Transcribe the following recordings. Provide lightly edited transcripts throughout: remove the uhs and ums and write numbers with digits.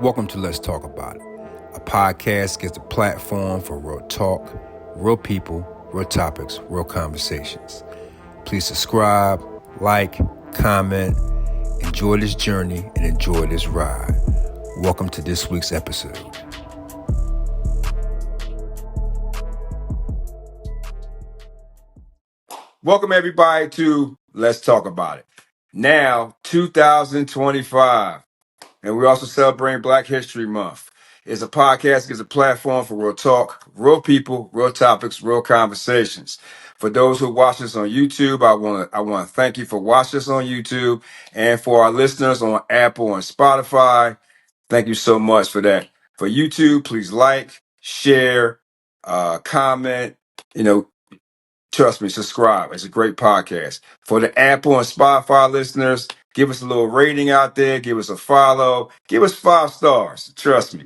Welcome to Let's Talk About It. A podcast gives a platform for real talk, real people, real topics, real conversations. Please subscribe, like, comment, enjoy this journey, and enjoy this ride. Welcome to this week's episode. Welcome everybody to Let's Talk About It. Now, 2025. And we're also celebrating Black History Month. It's a podcast that gives a platform for real talk, real people, real topics, real conversations. For those who watch us on YouTube, I want to thank you for watching us on YouTube, and for our listeners on Apple and Spotify, thank you so much for that. For YouTube, please like, share, comment. Trust me, subscribe. It's a great podcast. For the Apple and Spotify listeners, give us a little rating out there. Give us a follow. Give us 5 stars. Trust me.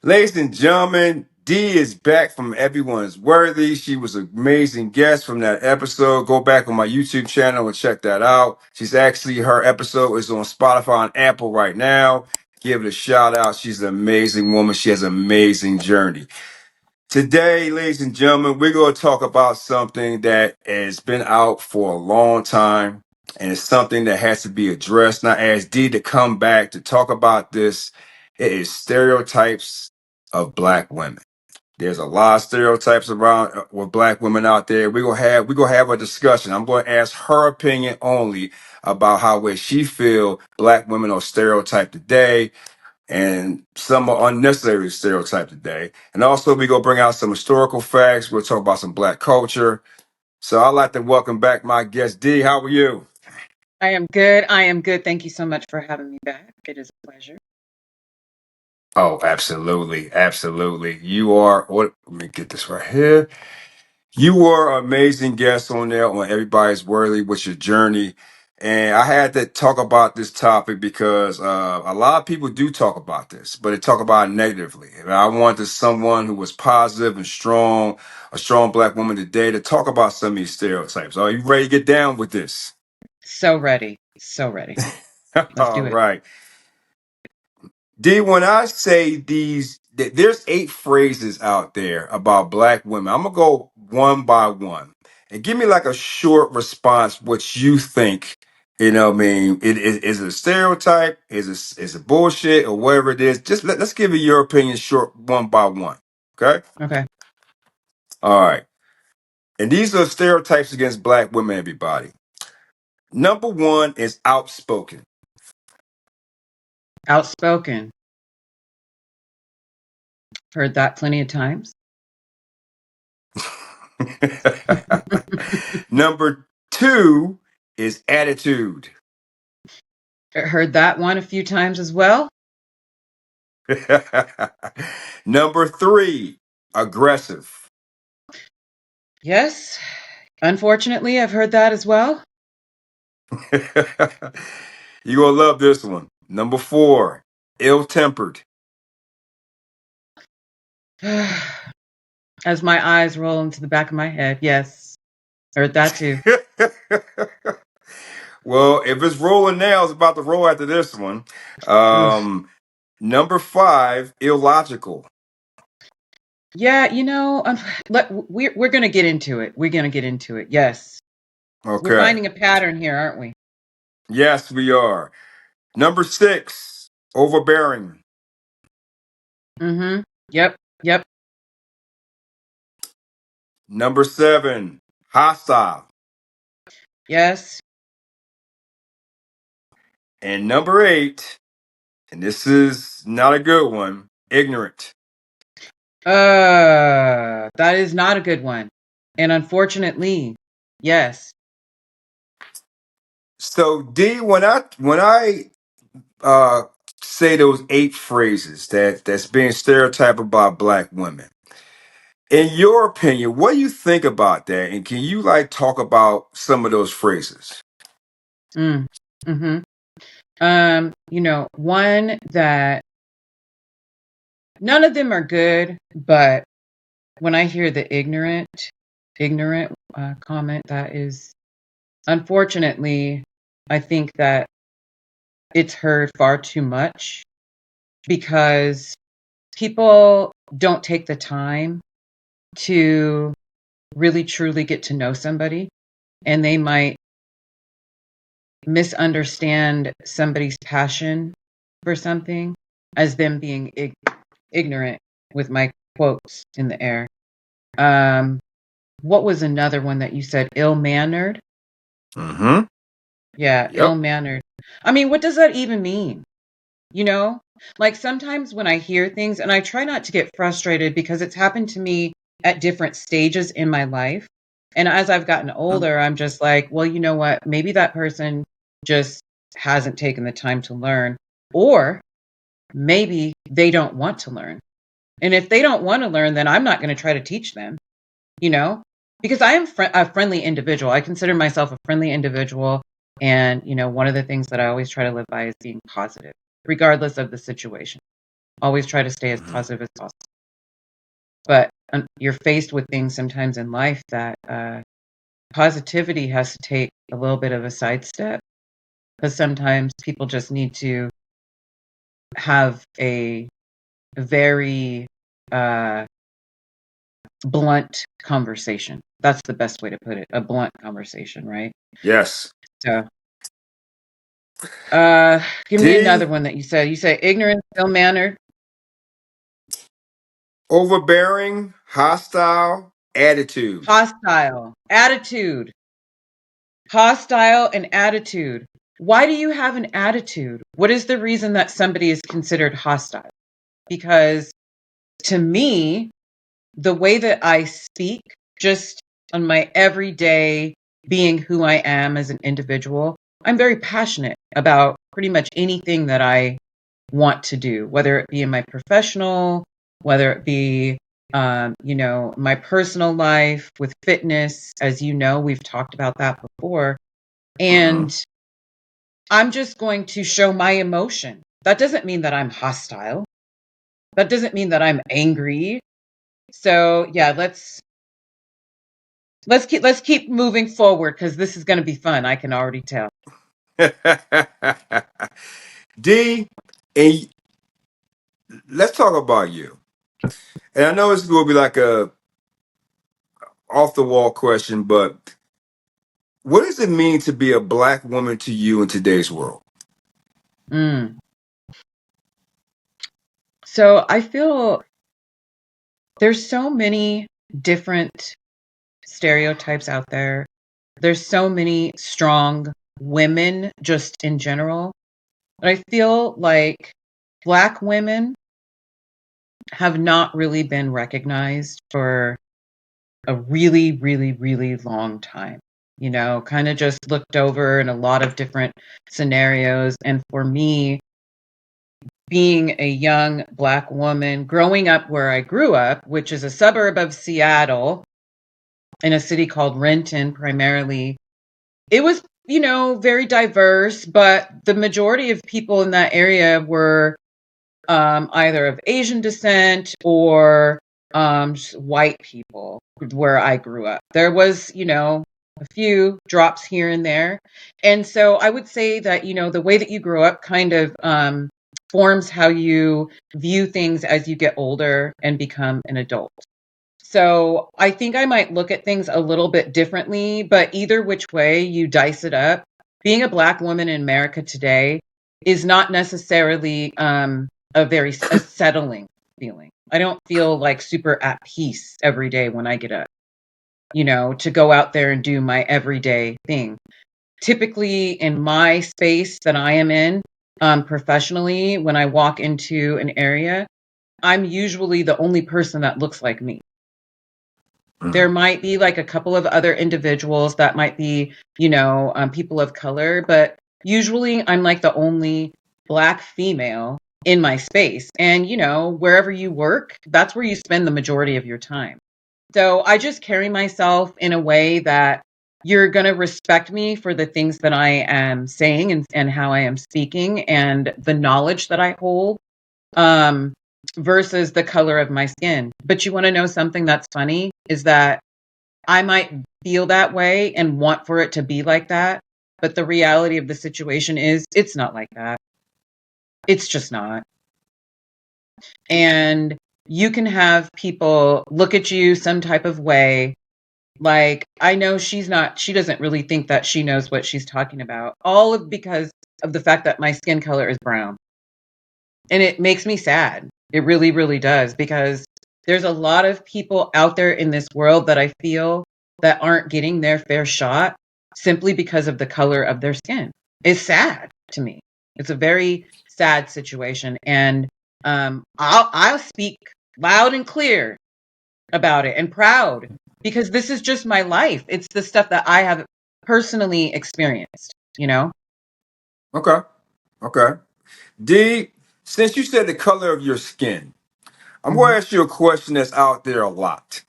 Ladies and gentlemen, Dee is back from Everyone's Worthy. She was an amazing guest from that episode. Go back on my YouTube channel and check that out. Her episode is on Spotify and Apple right now. Give it a shout out. She's an amazing woman. She has an amazing journey. Today, ladies and gentlemen, we're going to talk about something that has been out for a long time, and it's something that has to be addressed. And I asked Dee to come back to talk about this. It is stereotypes of Black women. There's a lot of stereotypes around with Black women out there. We're gonna have a discussion. I'm going to ask her opinion only about how way she feel Black women are stereotyped today, and some are unnecessary stereotypes today. And also, we go bring out some historical facts. We'll talk about some Black culture. So I'd like to welcome back my guest, Dee. How are you? I am good. I am good. Thank you so much for having me back. It is a pleasure. Oh, absolutely. Absolutely. You are, let me get this right here. You were an amazing guest on there on Everybody's Worthy with your journey. And I had to talk about this topic because a lot of people do talk about this, but they talk about it negatively. And I wanted someone who was positive and strong, a strong Black woman today, to talk about some of these stereotypes. Are you ready to get down with this? So ready. So ready. Let's All do it. right. D, when I say there's 8 phrases out there about Black women. I'm gonna go one by one and give me like a short response. What you think? What I mean, is it a stereotype? Is it bullshit or whatever it is? Just let's give you your opinion short, one by one. Okay. Okay. All right. And these are stereotypes against Black women. Everybody. Number 1 is outspoken. Outspoken. Heard that plenty of times. Number 2 is attitude. Heard that one a few times as well. Number 3, aggressive. Yes. Unfortunately, I've heard that as well. You're going to love this one. Number 4, ill-tempered. As my eyes roll into the back of my head. Yes. Heard that too. Well, if it's rolling now, it's about to roll after this one. Number 5, illogical. Yeah, we're going to get into it. We're going to get into it. Yes. Okay. We're finding a pattern here, aren't we? Yes, we are. Number 6, overbearing. Mm-hmm. Yep. Number 7, hostile. Yes. And number 8, and this is not a good one, ignorant. That is not a good one. And unfortunately, yes. So D, when I say those 8 phrases that's being stereotyped about Black women, in your opinion, what do you think about that? And can you like talk about some of those phrases? Mm-hmm. One that none of them are good, but when I hear the ignorant comment, that is unfortunately, I think that it's heard far too much. because people don't take the time to really truly get to know somebody, and they might misunderstand somebody's passion for something as them being ignorant, with my quotes in the air. What was another one that you said? Ill-mannered? Mm-hmm. Yeah, Yep. ill-mannered. I mean, what does that even mean? You know, like sometimes when I hear things, and I try not to get frustrated because it's happened to me at different stages in my life. And as I've gotten older, I'm just like, well, you know what? Maybe that person just hasn't taken the time to learn, or maybe they don't want to learn. And if they don't want to learn, then I'm not going to try to teach them, you know, because I am a friendly individual. I consider myself a friendly individual. And, one of the things that I always try to live by is being positive, regardless of the situation. Always try to stay as Mm-hmm. positive as possible. But you're faced with things sometimes in life that positivity has to take a little bit of a sidestep, because sometimes people just need to have a very blunt conversation. That's the best way to put it. A blunt conversation, right? Yes. So, give me another D, one that you said. You say ignorant, ill-mannered, overbearing, hostile, attitude. hostile, attitude. Hostile and attitude. Why do you have an attitude? What is the reason that somebody is considered hostile? Because to me, the way that I speak, just on my everyday being who I am as an individual, I'm very passionate about pretty much anything that I want to do, whether it be in my professional, whether it be, my personal life with fitness. As you know, we've talked about that before. Mm-hmm. And I'm just going to show my emotion. That doesn't mean that I'm hostile. That doesn't mean that I'm angry. So yeah, let's keep moving forward, because this is going to be fun. I can already tell. D, and let's talk about you. And I know it's going to be like a off the wall question, but what does it mean to be a black woman to you in today's world? Mm. So I feel there's so many different stereotypes out there. There's so many strong women just in general. But I feel like Black women have not really been recognized for a really, really, really long time. Kind of just looked over in a lot of different scenarios. And for me, being a young Black woman, growing up where I grew up, which is a suburb of Seattle in a city called Renton, primarily, it was, very diverse, but the majority of people in that area were either of Asian descent or just white people where I grew up. There was, a few drops here and there. And so I would say that, the way that you grow up kind of forms how you view things as you get older and become an adult. So I think I might look at things a little bit differently, but either which way you dice it up, being a Black woman in America today is not necessarily a settling feeling. I don't feel like super at peace every day when I get up, to go out there and do my everyday thing. Typically in my space that I am in, professionally, when I walk into an area, I'm usually the only person that looks like me. Mm-hmm. There might be like a couple of other individuals that might be, people of color, but usually I'm like the only Black female in my space. And, wherever you work, that's where you spend the majority of your time. So I just carry myself in a way that you're going to respect me for the things that I am saying, and how I am speaking and the knowledge that I hold. Um, versus the color of my skin. But you want to know something that's funny is that I might feel that way and want for it to be like that. But the reality of the situation is it's not like that. It's just not. And you can have people look at you some type of way. Like, I know she doesn't really think that she knows what she's talking about. Because of the fact that my skin color is brown. And it makes me sad. It really, really does, because there's a lot of people out there in this world that I feel that aren't getting their fair shot simply because of the color of their skin. It's sad to me. It's a very sad situation. And I'll speak loud and clear about it and proud, because this is just my life. It's the stuff that I have personally experienced, you know? Okay. Okay. D, since you said the color of your skin, I'm going Mhm. to ask you a question that's out there a lot.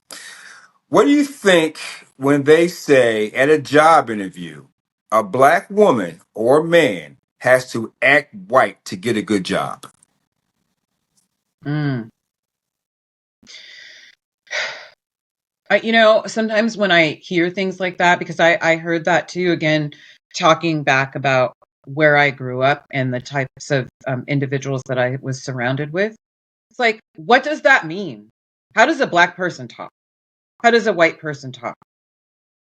What do you think when they say at a job interview, a black woman or man has to act white to get a good job? Mm. Sometimes when I hear things like that, because I heard that too, again, talking back about where I grew up and the types of individuals that I was surrounded with. It's like, what does that mean? How does a black person talk? How does a white person talk?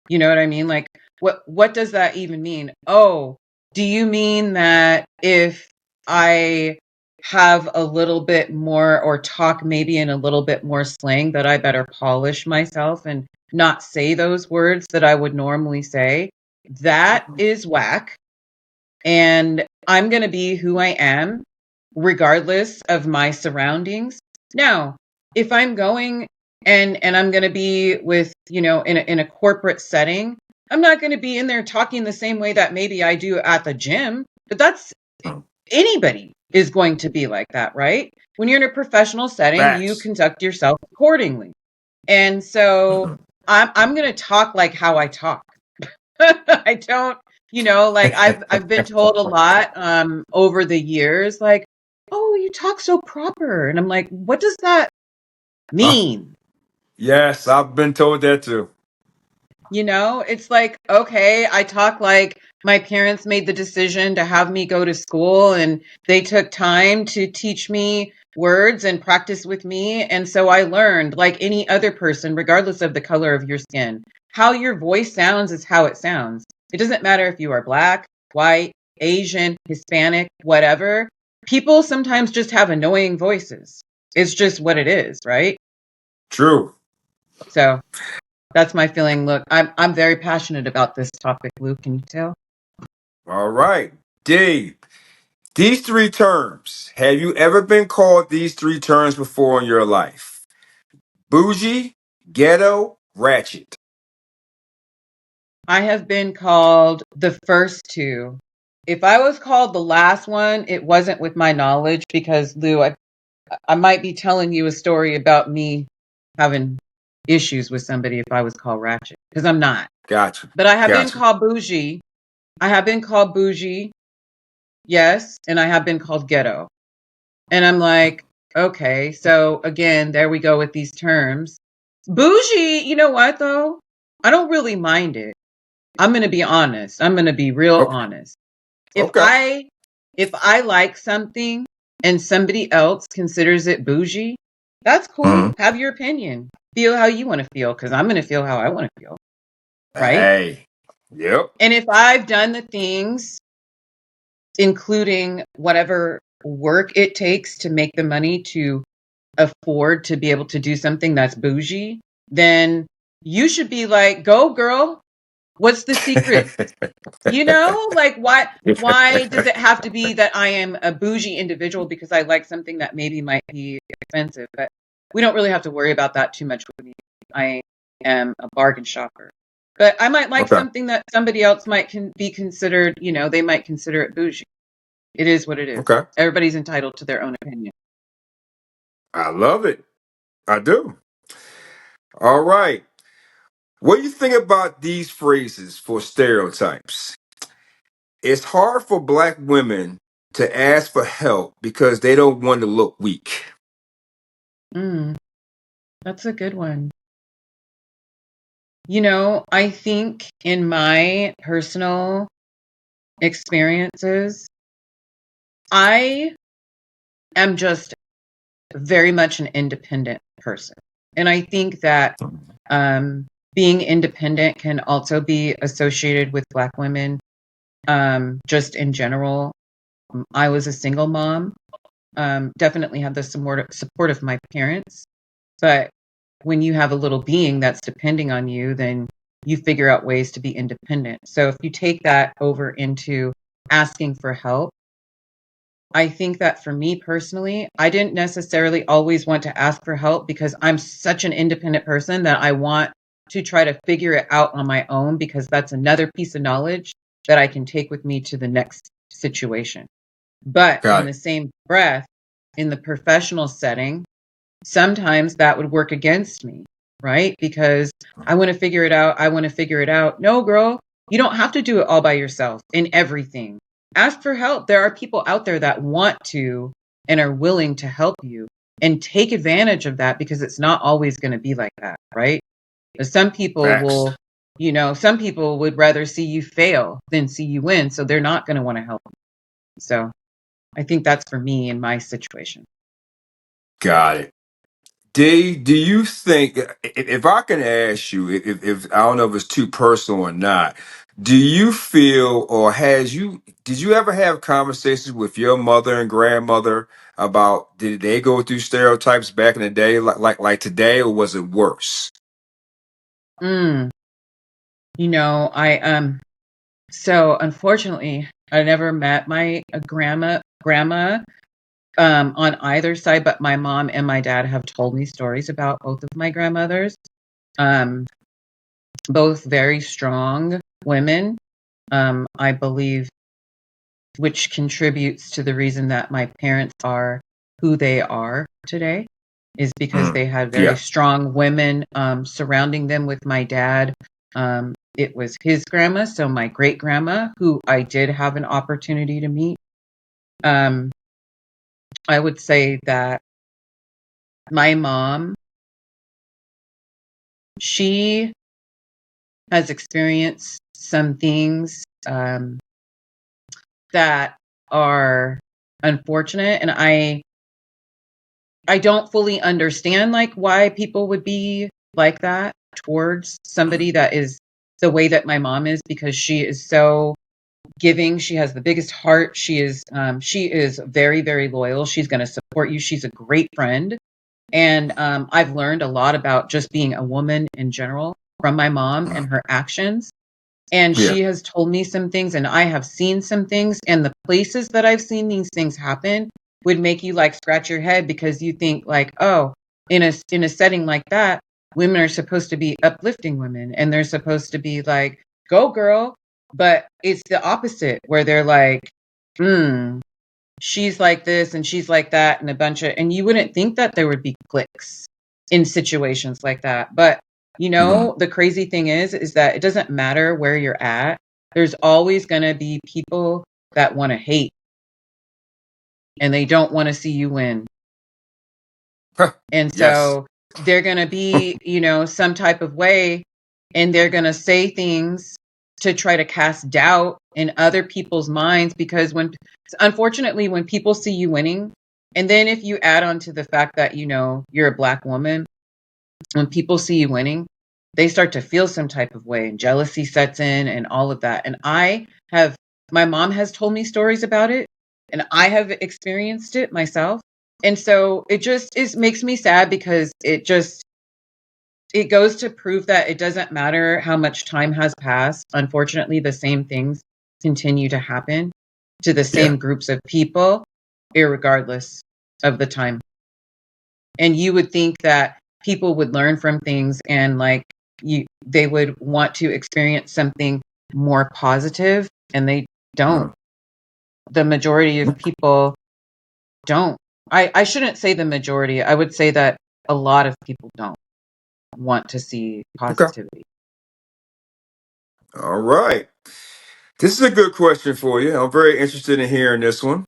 You know what I mean? Like, what does that even mean? Oh, do you mean that if I have a little bit more, or talk maybe in a little bit more slang, that I better polish myself and not say those words that I would normally say? That is whack. And I'm going to be who I am, regardless of my surroundings. Now, if I'm going and I'm going to be with, in a corporate setting, I'm not going to be in there talking the same way that maybe I do at the gym. But that's anybody is going to be like that, right? When you're in a professional setting, you Facts. conduct yourself accordingly. And so I'm going to talk like how I talk. I don't, like I've been told a lot over the years, like, "Oh, you talk so proper." And I'm like, "What does that mean?" Yes, I've been told that too. It's like, okay, I talk like my parents made the decision to have me go to school, and they took time to teach me words and practice with me. And so I learned, like any other person, regardless of the color of your skin, how your voice sounds is how it sounds. It doesn't matter if you are black, white, Asian, Hispanic, whatever. People sometimes just have annoying voices. It's just what it is, right? True. So that's my feeling. Look, I'm very passionate about this topic, Luke. Can you tell? All right. D, these three terms. Have you ever been called these three terms before in your life? Bougie, ghetto, ratchet. I have been called the first two. If I was called the last one, it wasn't with my knowledge, because Lou, I might be telling you a story about me having issues with somebody if I was called ratchet, because I'm not. Gotcha. But I have been Gotcha. called bougie. I have been called bougie, yes, and I have been called ghetto. And I'm like, okay, so again, there we go with these terms. Bougie, you know what though? I don't really mind it. I'm going to be honest. I'm going to be real Okay. honest. If Okay. I if I like something and somebody else considers it bougie, that's cool. Mhm. Have your opinion. Feel how you want to feel, cuz I'm going to feel how I want to feel, right? Hey. Yep. And if I've done the things, including whatever work it takes to make the money to afford to be able to do something that's bougie, then you should be like, "Go girl. What's the secret?" Like, why does it have to be that I am a bougie individual because I like something that maybe might be expensive? But we don't really have to worry about that too much with me. I am a bargain shopper. But I might like Okay. something that somebody else might be considered, they might consider it bougie. It is what it is. Okay. Everybody's entitled to their own opinion. I love it. I do. All right. What do you think about these phrases for stereotypes? It's hard for black women to ask for help because they don't want to look weak. Mm, that's a good one. I think in my personal experiences, I am just very much an independent person. And I think that being independent can also be associated with Black women, just in general. I was a single mom, definitely had the support of my parents. But when you have a little being that's depending on you, then you figure out ways to be independent. So if you take that over into asking for help, I think that for me personally, I didn't necessarily always want to ask for help because I'm such an independent person that I want to try to figure it out on my own, because that's another piece of knowledge that I can take with me to the next situation. But in Got the it. same breath, in the professional setting, sometimes that would work against me, right? Because I want to figure it out. I want to figure it out. No, girl, you don't have to do it all by yourself in everything. Ask for help. There are people out there that want to and are willing to help you, and take advantage of that, because it's not always going to be like that, right? Some people Facts. will, some people would rather see you fail than see you win. So they're not going to want to help you. So I think that's for me in my situation. Got it. Dee, do you think, if I can ask you, if I don't know if it's too personal or not, do you feel, or did you ever have conversations with your mother and grandmother about, did they go through stereotypes back in the day like today, or was it worse? Mm, so unfortunately, I never met my grandma on either side, but my mom and my dad have told me stories about both of my grandmothers. Um, both very strong women, I believe, which contributes to the reason that my parents are who they are today, is because Mm. they had very Yeah. strong women surrounding them. With my dad, it was his grandma, so my great grandma, who I did have an opportunity to meet. Um, I would say that my mom, she has experienced some things that are unfortunate, and I don't fully understand like why people would be like that towards somebody that is the way that my mom is, because she is so giving. She has the biggest heart. She is very, very loyal. She's going to support you. She's a great friend. And I've learned a lot about just being a woman in general from my mom and Mm. her actions. And Yeah. she has told me some things, and I have seen some things, and the places that I've seen these things happen would make you like scratch your head, because you think like, oh, in a setting like that, women are supposed to be uplifting women, and they're supposed to be like, go girl. But it's the opposite, where they're like, hmm, she's like this and she's like that, and and you wouldn't think that there would be cliques in situations like that. But Mhm. the crazy thing is that it doesn't matter where you're at. There's always going to be people that want to hate, and they don't want to see you win. Huh. And Yes. so they're going to be, some type of way, and they're going to say things to try to cast doubt in other people's minds, because unfortunately, when people see you winning, and then if you add on to the fact that, you're a Black woman, when people see you winning, they start to feel some type of way, and jealousy sets in and all of that. And my mom has told me stories about it, and I have experienced it myself. And so it makes me sad, because it goes to prove that it doesn't matter how much time has passed. Unfortunately, the same things continue to happen to the Yeah. same groups of people, irregardless of the time. And you would think that people would learn from things, and like they would want to experience something more positive, and they don't. Mm. The majority of people don't. I shouldn't say the majority. I would say that a lot of people don't want to see Okay. positivity. All right. This is a good question for you. I'm very interested in hearing this one.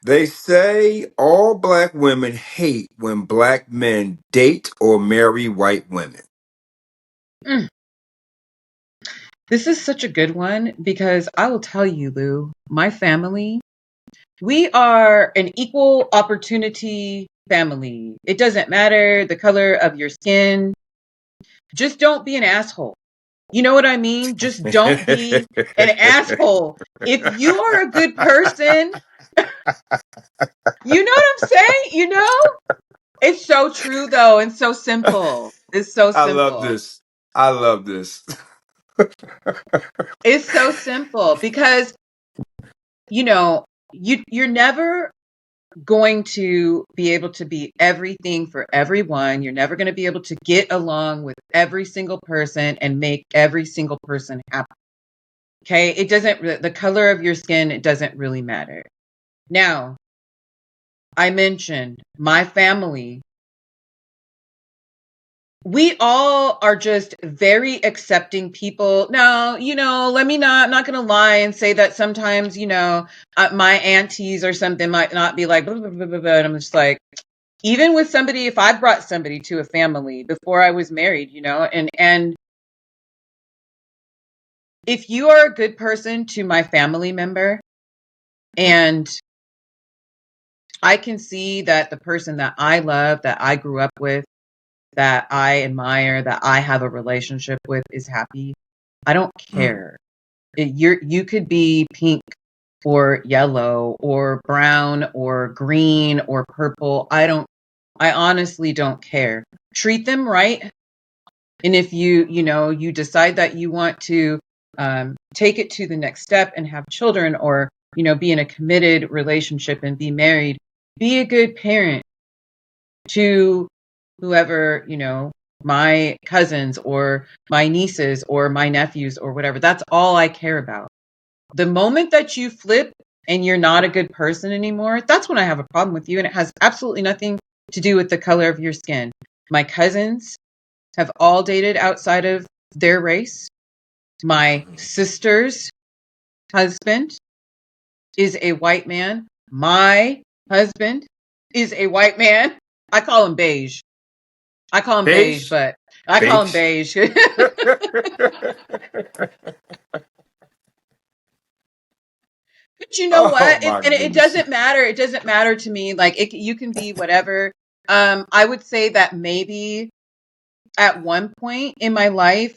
They say all Black women hate when Black men date or marry white women. Mm. This is such a good one, because I will tell you, Lou, my family, we are an equal opportunity. family. It doesn't matter the color of your skin. Just don't be an asshole. You know what I mean? Just don't be an asshole. If you are a good person, you know what I'm saying? You know? It's so true though, and so simple. It's so I love simple. this. I love this. It's so simple because, you know, you're never going to be able to be everything for everyone. You're never going to be able to get along with every single person and make every single person happy. Okay? It doesn't the color of your skin, it doesn't really matter. Now, I mentioned my family. We all are just very accepting people. Now, let me I'm not going to lie and say that sometimes, my aunties or something might not be like, blah, blah, blah, blah, blah. And I'm just like, even with somebody, if I brought somebody to a family before I was married, and if you are a good person to my family member, and I can see that the person that I love, that I grew up with, that I admire, that I have a relationship with is happy, I don't care. You could be pink or yellow or brown or green or purple. I honestly don't care. Treat them right. And if you decide that you want to take it to the next step and have children, or, be in a committed relationship and be married, be a good parent to whoever, my cousins or my nieces or my nephews or whatever. That's all I care about. The moment that you flip and you're not a good person anymore, that's when I have a problem with you. And it has absolutely nothing to do with the color of your skin. My cousins have all dated outside of their race. My sister's husband is a white man. My husband is a white man. I call him beige. I call him beige, Beige? but I call him Beige? beige. But you know Oh what? my It goodness. doesn't matter. It doesn't matter to me. Like you can be whatever. I would say that maybe at one point in my life,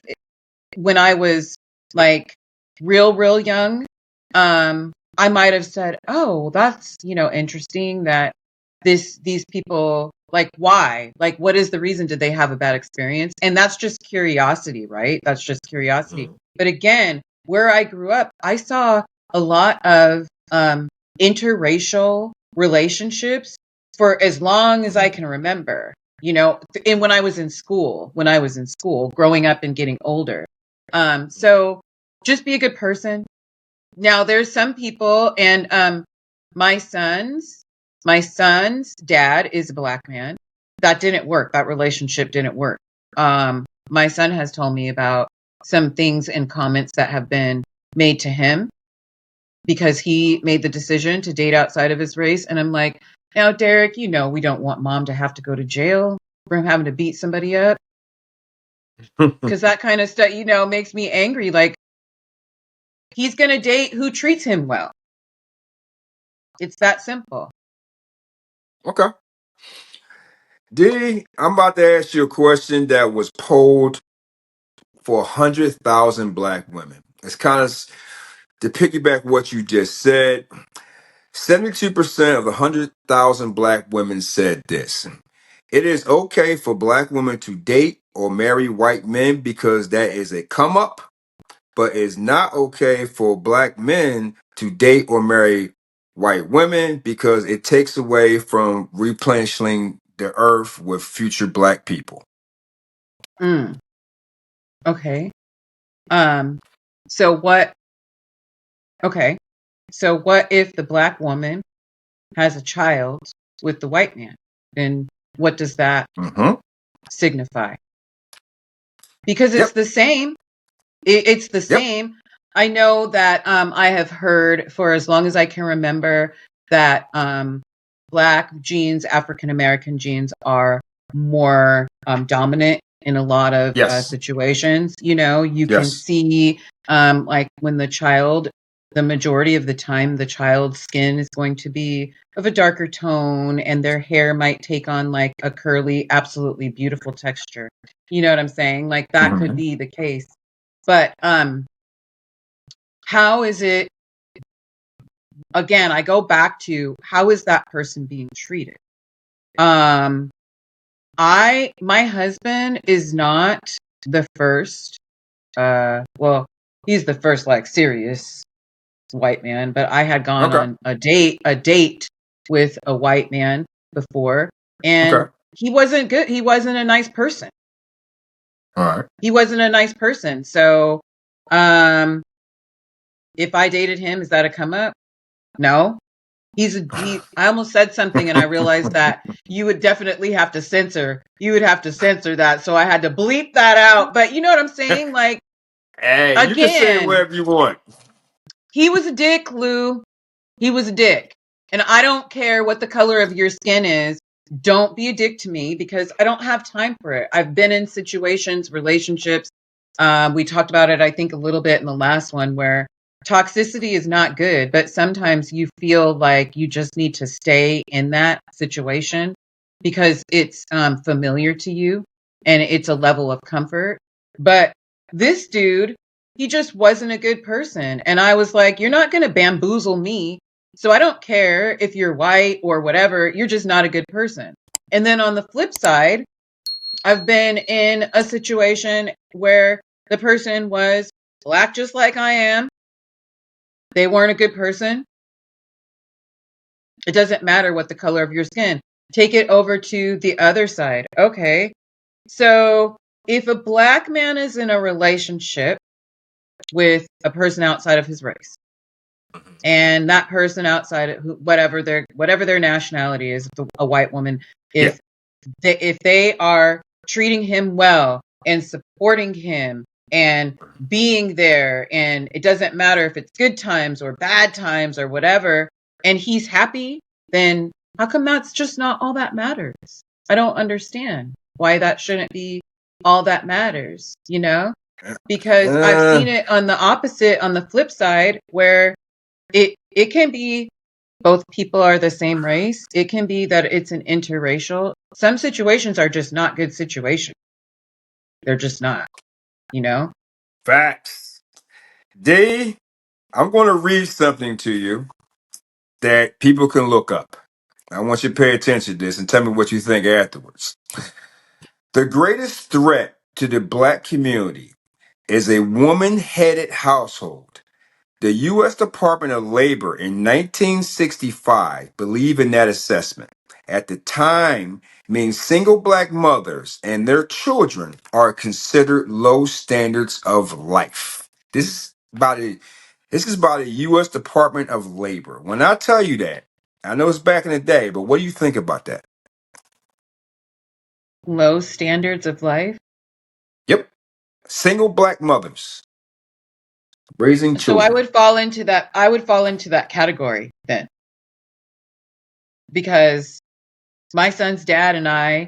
when I was like real young, I might have said, "Oh, that's interesting that these people, like, why? Like, what is the reason? Did they have a bad experience?" And that's just curiosity, right? That's just curiosity. But again, where I grew up, I saw a lot of interracial relationships for as long as I can remember. And when I was in school, growing up and getting older. So just be a good person. Now there's some people, and my son's my son's dad is a black man. That didn't work. That relationship didn't work. My son has told me about some things and comments that have been made to him because he made the decision to date outside of his race. And I'm like, now, Derek, we don't want mom to have to go to jail for him having to beat somebody up, because that kind of stuff, makes me angry. Like, he's going to date who treats him well. It's that simple. Okay. D, I'm about to ask you a question that was polled for 100,000 black women. It's kind of to piggyback what you just said. 72% of the 100,000 black women said this. It is okay for black women to date or marry white men because that is a come up, but it's not okay for black men to date or marry white women because it takes away from replenishing the earth with future black people. Mm, okay. Um, so what, okay. So what if the black woman has a child with the white man? Then what does that Mm-hmm. signify? Because it's Yep. the same. It's the Yep. same. I know that I have heard for as long as I can remember that black genes, African American genes, are more dominant in a lot of Yes. situations. You can Yes. see like when the child the majority of the time the child's skin is going to be of a darker tone and their hair might take on like a curly, absolutely beautiful texture. You know what I'm saying? Like that could Mhm. be the case. But how is it, again, I go back to how is that person being treated? My husband is not the first, well, he's the first like serious white man, but I had gone Okay. on a date with a white man before, and Okay. he wasn't good. He wasn't a nice person. All right. He wasn't a nice person. So, um, if I dated him, is that a come up? No. I almost said something and I realized that you would definitely have to censor. You would have to censor that. So I had to bleep that out. But you know what I'm saying? Like, Hey, you can say again, whatever you want. he was a dick, Lou. He was a dick. And I don't care what the color of your skin is. Don't be a dick to me because I don't have time for it. I've been in situations, relationships. We talked about it, I think, a little bit in the last one where toxicity is not good, but sometimes you feel like you just need to stay in that situation because it's familiar to you and it's a level of comfort. But this dude, he just wasn't a good person. And I was like, you're not going to bamboozle me, so I don't care if you're white or whatever, you're just not a good person. And then on the flip side, I've been in a situation where the person was black just like I am. They weren't a good person. It doesn't matter what the color of your skin. Take it over to the other side. Okay. So if a black man is in a relationship with a person outside of his race, and that person outside of whatever their nationality is, a white woman, Yeah. if they are treating him well and supporting him and being there, and it doesn't matter if it's good times or bad times or whatever, and he's happy, then how come that's just not all that matters? I don't understand why that shouldn't be all that matters, because I've Uh, seen it on the opposite, on the flip side, where it can be both people are the same race. It can be that it's an interracial. Some situations are just not good situations. They're just not, you know? Facts. D, I'm going to read something to you that people can look up. I want you to pay attention to this and tell me what you think afterwards. The greatest threat to the black community is a woman-headed household. The U.S. Department of Labor in 1965 believed in that assessment. At the time, means single black mothers and their children are considered low standards of life. This is by the U.S. Department of Labor. When I tell you that, I know it's back in the day, but what do you think about that? Low standards of life. Yep, single black mothers raising So I children. would fall into that. I would fall into that category then, because my son's dad and I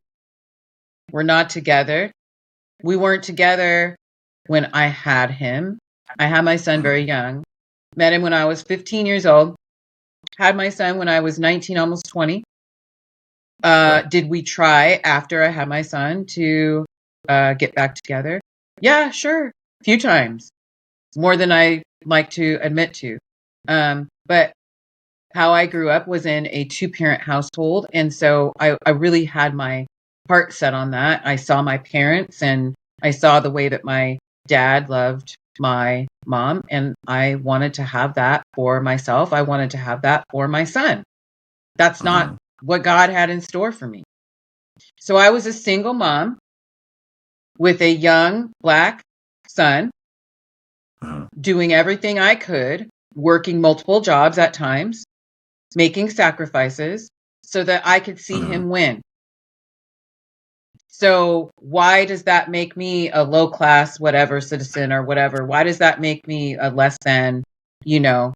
were not together. We weren't together when I had him. I had my son very young. Met him when I was 15 years old. Had my son when I was 19, almost 20. Okay. Did we try after I had my son to get back together? Yeah, sure. A few times. More than I like to admit to. But how I grew up was in a two-parent household. And so I really had my heart set on that. I saw my parents and I saw the way that my dad loved my mom. And I wanted to have that for myself. I wanted to have that for my son. That's not Mhm. what God had in store for me. So I was a single mom with a young black son, Mhm. doing everything I could, working multiple jobs at times, making sacrifices so that I could see Mhm. him win. So why does that make me a low class, whatever citizen or whatever? Why does that make me a less than, you know,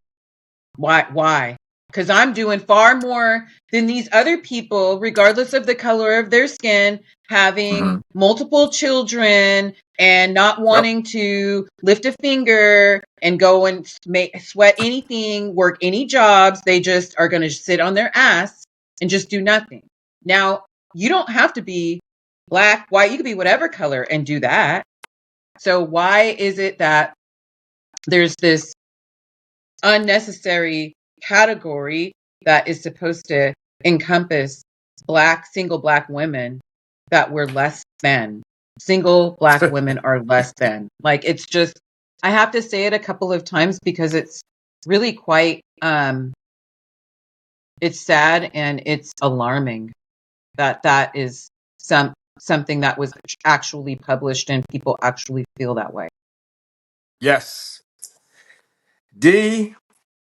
why? because I'm doing far more than these other people, regardless of the color of their skin, having Hmm. multiple children and not Yep. wanting to lift a finger and go and sweat anything, work any jobs. They just are going to sit on their ass and just do nothing. Now, you don't have to be black, white, you could be whatever color and do that. So why is it that there's this unnecessary category that is supposed to encompass single black women that we're less than? Single black women are less than. Like, it's just, I have to say it a couple of times because it's really quite it's sad and it's alarming that that is something that was actually published and people actually feel that way. Yes. D,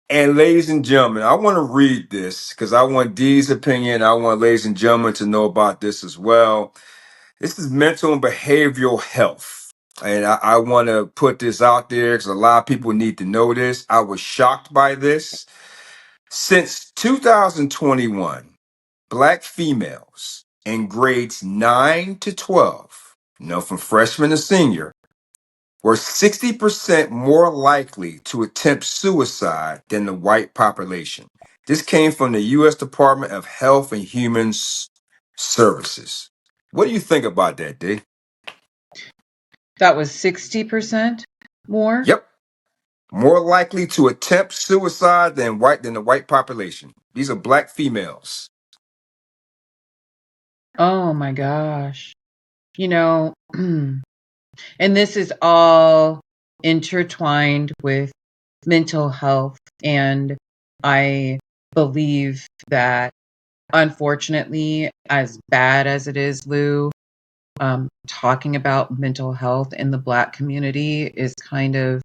and ladies and gentlemen, I want to read this because I want D's opinion. I want ladies and gentlemen to know about this as well. This is mental and behavioral health. And I want to put this out there because a lot of people need to know this. I was shocked by this. Since 2021, black females in grades 9 to 12, from freshman to senior, were 60% more likely to attempt suicide than the white population. This came from the U.S. Department of Health and Human Services. What do you think about that, D? That was 60% more. Yep. More likely to attempt suicide than the white population. These are black females. Oh my gosh. You know, and this is all intertwined with mental health. And I believe that, unfortunately, as bad as it is, Lou, talking about mental health in the Black community is kind of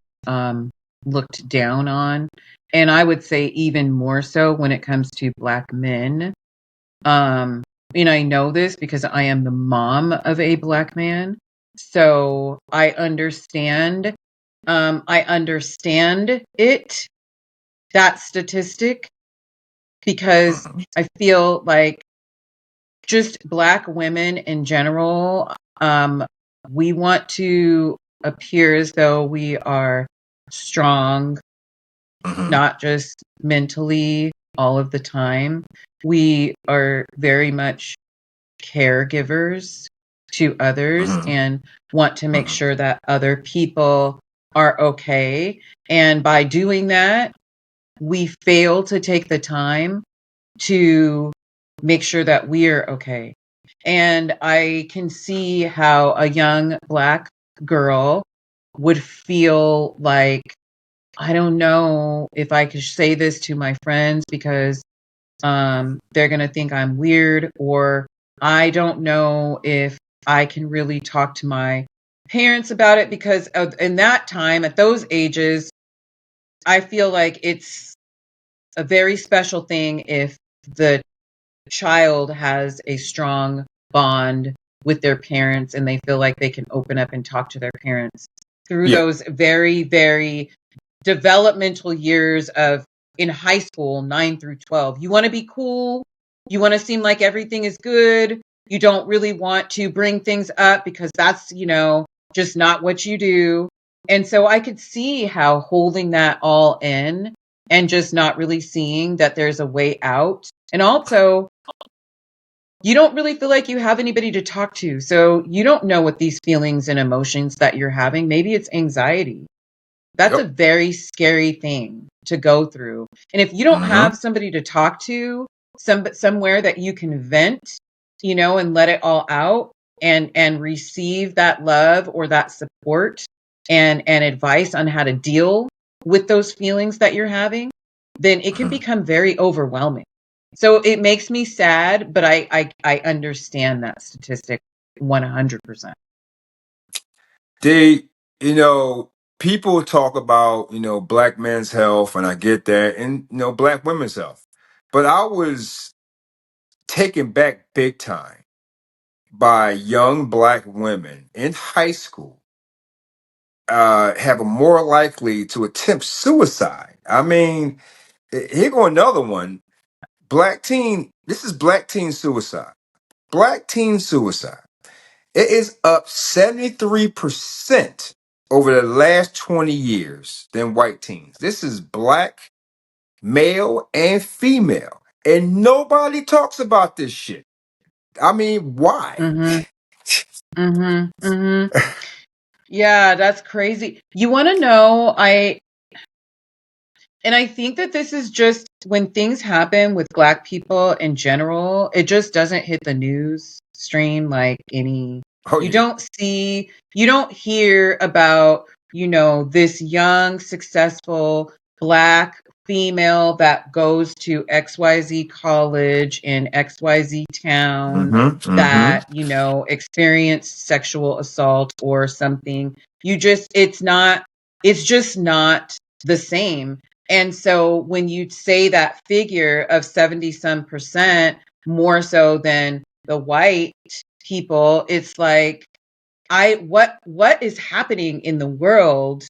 looked down on. And I would say even more so when it comes to Black men. Um, I know this because I am the mom of a Black man. So I understand. I understand that statistic, because Mhm. I feel like just Black women in general, we want to appear as though we are strong, Mhm. not just mentally all of the time. We are very much caregivers to others Mhm. and want to make Mhm. sure that other people are okay. And by doing that, we fail to take the time to make sure that we're okay. And I can see how a young Black girl would feel like, I don't know if I could say this to my friends because they're going to think I'm weird, or I don't know if I can really talk to my parents about it because in that time, at those ages, I feel like it's a very special thing if the child has a strong bond with their parents and they feel like they can open up and talk to their parents through Yeah. those very, very developmental years of in high school, 9 through 12. You want to be cool. You want to seem like everything is good. You don't really want to bring things up because that's, just not what you do. And so I could see how holding that all in and just not really seeing that there's a way out. And also, you don't really feel like you have anybody to talk to. So you don't know what these feelings and emotions that you're having. Maybe it's anxiety. That's a Yep. very scary thing to go through. And if you don't Mhm. have somebody to talk to, somewhere that you can vent, and let it all out and receive that love or that support and advice on how to deal with those feelings that you're having, then it can Mhm. become very overwhelming. So it makes me sad, but I understand that statistic 100%. They, you know, people talk about, black men's health, and I get that, and, black women's health. But I was taken back big time by young black women in high school have a more likely to attempt suicide. I mean, Here go another one. Black teen. This is black teen suicide. Black teen suicide. It is up 73% over the last 20 years than white teens. This is black, male, and female. And nobody talks about this shit. I mean, why? Mm-hmm. Mm-hmm. Mm-hmm. Yeah, that's crazy. You want to know, I think that this is just when things happen with Black people in general, it just doesn't hit the news stream like any. Oh, You yeah. don't see, you don't hear about, this young, successful Black female that goes to XYZ college in XYZ town Mm-hmm. Mm-hmm. that, experienced sexual assault or something. It's just not the same. And so when you say that figure of 70 some percent more so than the white people, it's like, what is happening in the world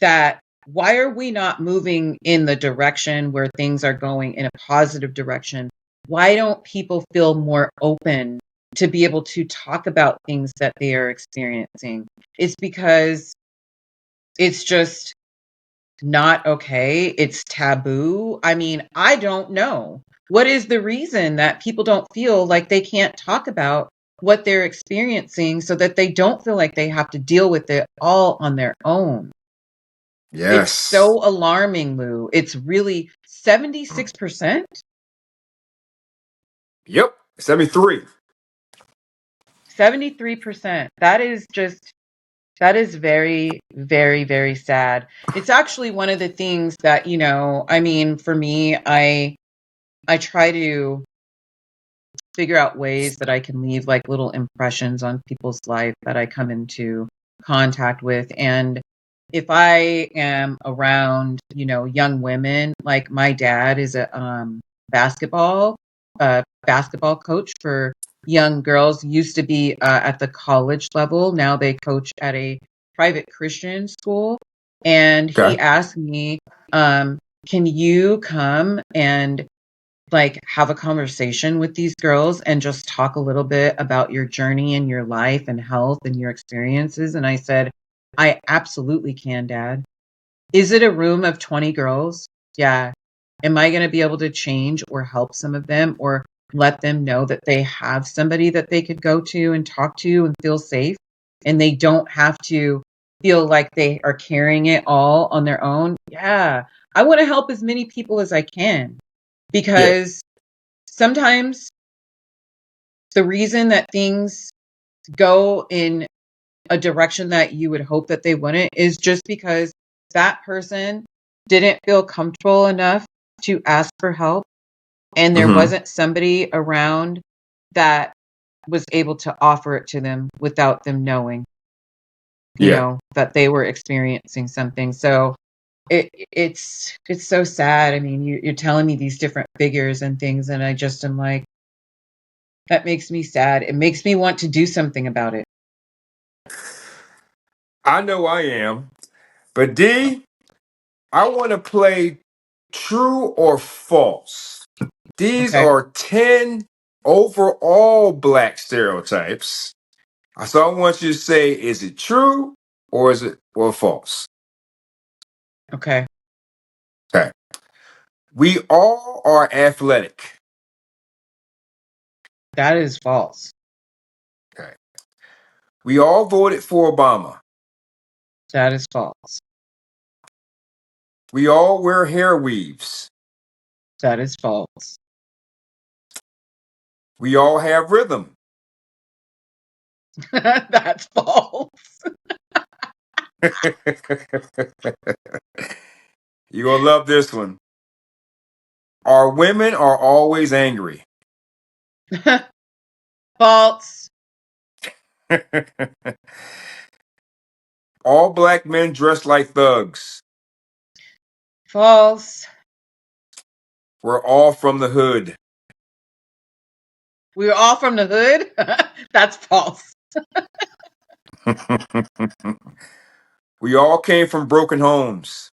that why are we not moving in the direction where things are going in a positive direction? Why don't people feel more open to be able to talk about things that they are experiencing? It's because it's just not okay. It's taboo. I mean, I don't know. What is the reason that people don't feel like they can't talk about what they're experiencing so that they don't feel like they have to deal with it all on their own? It's Yes. so alarming, Lou. It's really 76%, Yep. 73. 73%. That is very, very, very sad. It's actually one of the things that, I mean, for me, I try to figure out ways that I can leave like little impressions on people's life that I come into contact with. And if I am around, young women, like my dad is a basketball coach for young girls, used to be at the college level. Now they coach at a private Christian school. And he Okay. asked me, can you come and like have a conversation with these girls and just talk a little bit about your journey and your life and health and your experiences? And I said, I absolutely can, Dad. Is it a room of 20 girls? Yeah. Am I going to be able to change or help some of them or let them know that they have somebody that they could go to and talk to and feel safe and they don't have to feel like they are carrying it all on their own? Yeah. I want to help as many people as I can Yeah. because sometimes the reason that things go in a direction that you would hope that they wouldn't is just because that person didn't feel comfortable enough to ask for help and there Mm-hmm. wasn't somebody around that was able to offer it to them without them knowing, Yeah. that they were experiencing something. So it's so sad. I mean, you're telling me these different figures and things, and I just am like, that makes me sad. It makes me want to do something about it. I know I am. But D, I want to play true or false. These Okay. are 10 overall black stereotypes. So I want you to say, is it true or is it or false? Okay. Okay. We all are athletic. That is false. Okay. We all voted for Obama. That is false. We all wear hair weaves. That is false. We all have rhythm. That's false. You're going to love this one. Our women are always angry. False. All black men dress like thugs. False. We're all from the hood. We were all from the hood. That's false. We all came from broken homes.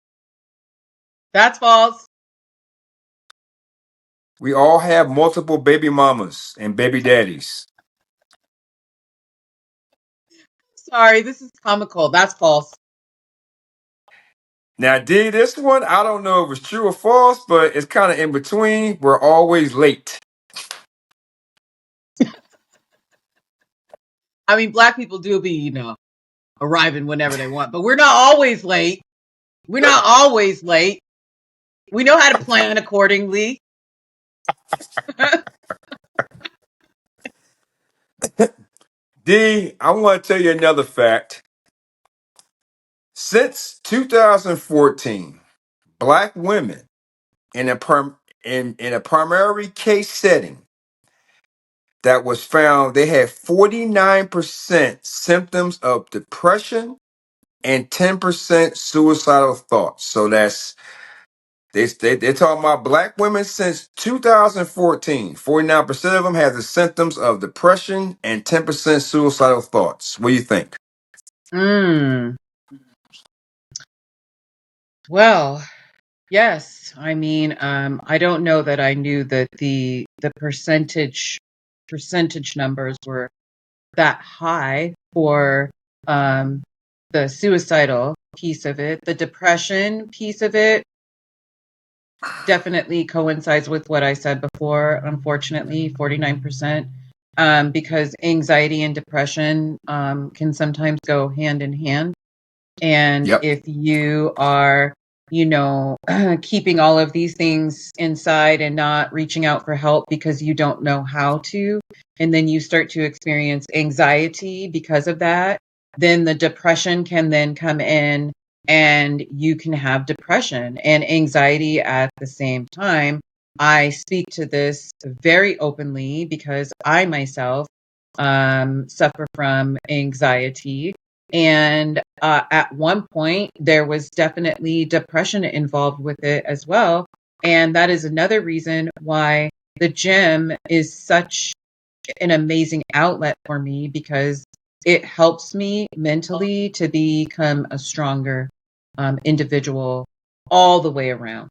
That's false. We all have multiple baby mamas and baby daddies. Sorry, this is comical. That's false. Now, D, this one, I don't know if it's true or false, but it's kind of in between. We're always late. I mean, black people do be, arriving whenever they want, but we're not always late. We're not always late. We know how to plan accordingly. D, I want to tell you another fact. Since 2014, black women in in a primary case setting that was found, they had 49% symptoms of depression and 10% suicidal thoughts. So they're talking about black women since 2014. 49% of them have the symptoms of depression and 10% suicidal thoughts. What do you think? Mm. Well, yes. I mean, I don't know that I knew that the percentage numbers were that high for um, the suicidal piece of it. The depression piece of it definitely coincides with what I said before. Unfortunately, 49%. Because anxiety and depression can sometimes go hand in hand. And Yep. if you are, keeping all of these things inside and not reaching out for help because you don't know how to, and then you start to experience anxiety because of that, then the depression can then come in and you can have depression and anxiety at the same time. I speak to this very openly because I myself suffer from anxiety, and at one point, there was definitely depression involved with it as well. And that is another reason why the gym is such an amazing outlet for me, because it helps me mentally to become a stronger individual all the way around.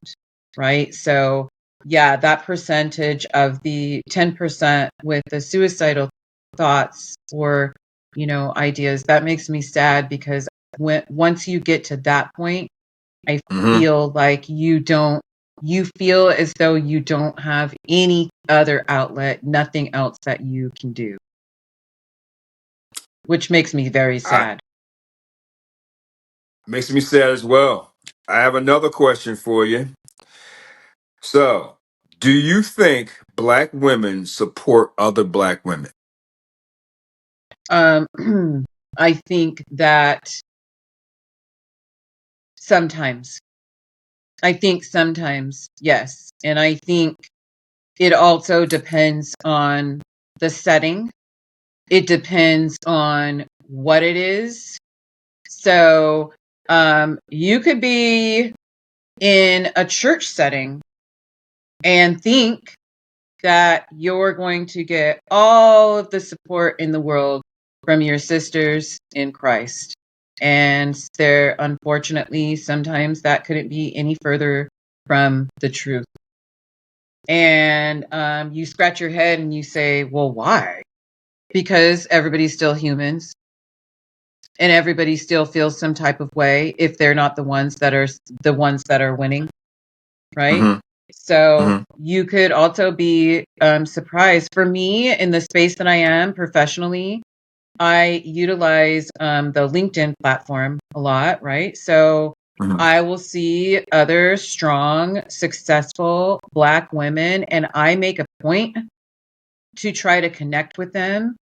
Right. So, yeah, that percentage of the 10% with the suicidal thoughts or ideas, that makes me sad, because once you get to that point, I Mm-hmm. feel like you feel as though you don't have any other outlet, nothing else that you can do, which makes me very sad. Makes me sad as well. I have another question for you. So, do you think black women support other black women? Um, I think that sometimes, yes. And I think it also depends on the setting. It depends on what it is. So you could be in a church setting and think that you're going to get all of the support in the world from your sisters in Christ. And there, unfortunately, sometimes that couldn't be any further from the truth. And you scratch your head and you say, well, why? Because everybody's still humans and everybody still feels some type of way if they're not the ones that are winning, right? Mm-hmm. So Mm-hmm. you could also be surprised. For me, in the space that I am professionally, I utilize the LinkedIn platform a lot, right? So Mm-hmm. I will see other strong, successful Black women, and I make a point to try to connect with them,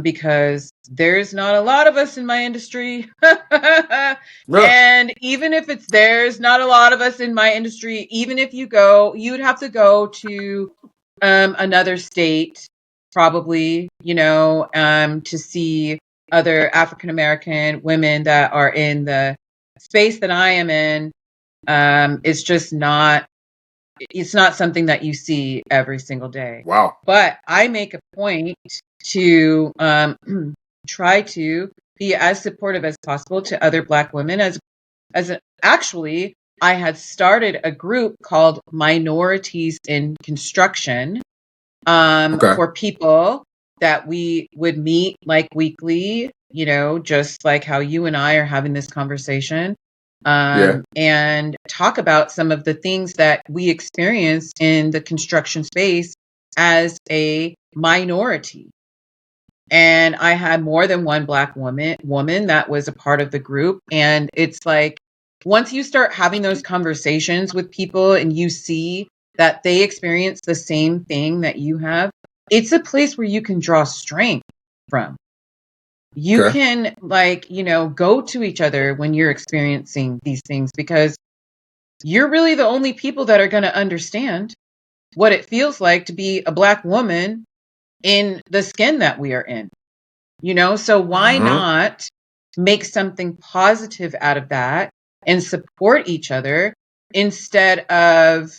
because there's not a lot of us in my industry. Yeah. And even if there's not a lot of us in my industry, even if you'd have to go to another state, probably, to see other African American women that are in the space that I am in. It's not something that you see every single day. Wow. But I make a point to try to be as supportive as possible to other Black women, as actually I had started a group called Minorities in Construction, Okay. for people that we would meet like weekly, just like how you and I are having this conversation, Yeah. and talk about some of the things that we experience in the construction space as a minority. And I had more than one Black woman that was a part of the group. And it's like, once you start having those conversations with people and you see that they experience the same thing that you have, it's a place where you can draw strength from. You Okay. can, like, go to each other when you're experiencing these things, because you're really the only people that are going to understand what it feels like to be a Black woman in the skin that we are in. So why Hmm. not make something positive out of that and support each other instead of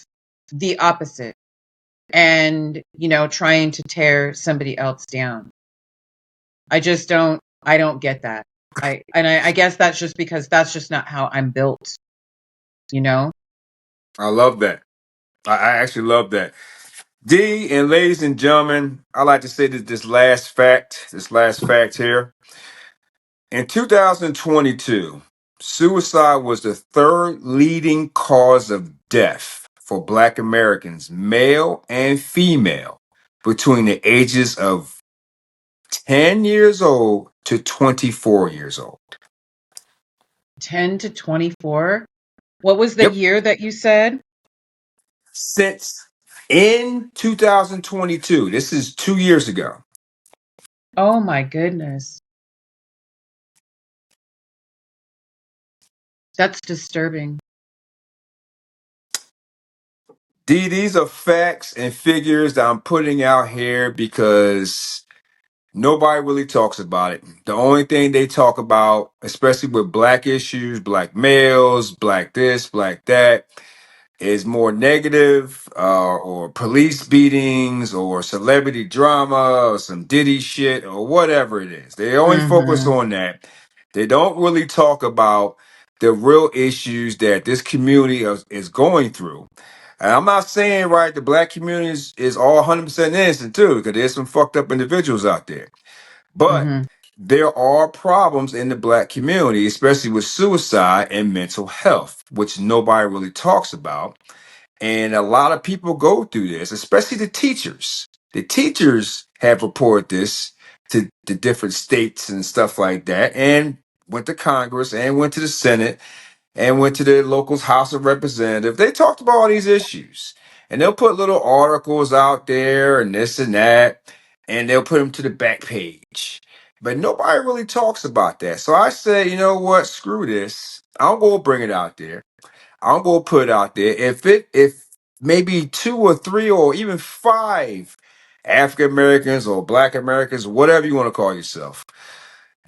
the opposite, and, trying to tear somebody else down? I don't get that. I guess that's just because that's just not how I'm built, you know? I love that. I actually love that. D, and ladies and gentlemen, I like to say that this last fact here. In 2022, suicide was the third leading cause of death for Black Americans, male and female, between the ages of 10 years old to 24 years old. 10 to 24. What was the Yep. year that you said? Since in 2022, this is 2 years ago. Oh my goodness. That's disturbing. D, these are facts and figures that I'm putting out here because nobody really talks about it. The only thing they talk about, especially with Black issues, Black males, Black this, Black that, is more negative, or police beatings or celebrity drama or some Diddy shit or whatever it is. They only focus Mhm. on that. They don't really talk about the real issues that this community is going through. And I'm not saying, right, the Black community is all 100% innocent too, because there's some fucked up individuals out there. But Mhm. there are problems in the Black community, especially with suicide and mental health, which nobody really talks about. And a lot of people go through this, especially the teachers. The teachers have reported this to the different states and stuff like that, and went to Congress and went to the Senate and went to the local House of Representatives. They talked about all these issues, and they'll put little articles out there and this and that, and they'll put them to the back page. But nobody really talks about that. So I say, you know what? Screw this. I'm going to bring it out there. I'm going to put it out there. If maybe two or three or even five African Americans or Black Americans, whatever you want to call yourself,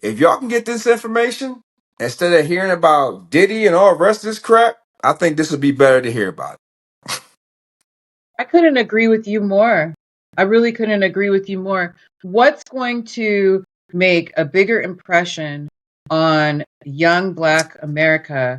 if y'all can get this information instead of hearing about Diddy and all the rest of this crap, I think this would be better to hear about. I couldn't agree with you more. I really couldn't agree with you more. What's going to make a bigger impression on young Black America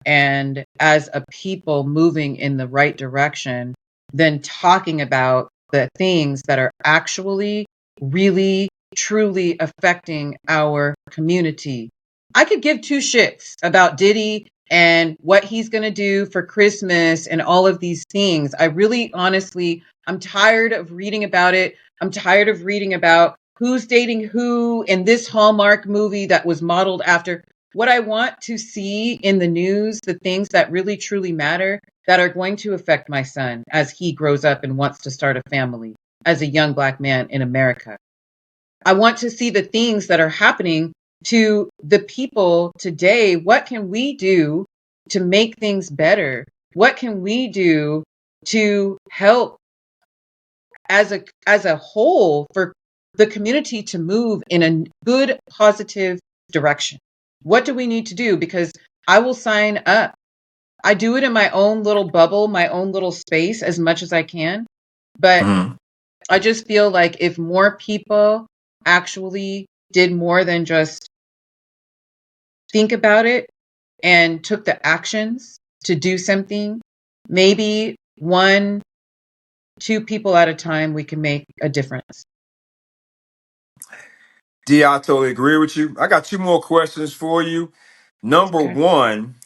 and as a people moving in the right direction than talking about the things that are actually really, truly affecting our community? I could give two shits about Diddy and what he's going to do for Christmas and all of these things. I really, honestly, I'm tired of reading about it. I'm tired of reading about who's dating who in this Hallmark movie that was modeled after. What I want to see in the news, the things that really truly matter, that are going to affect my son as he grows up and wants to start a family as a young Black man in America. I want to see the things that are happening to the people today. What can we do to make things better? What can we do to help as a whole for the community to move in a good, positive direction? What do we need to do? Because I will sign up. I do it in my own little bubble, my own little space as much as I can. But Mhm. I just feel like if more people actually did more than just think about it and took the actions, to do something, maybe one, two people at a time, we can make a difference. D, I totally agree with you. I got two more questions for you. Number Okay. one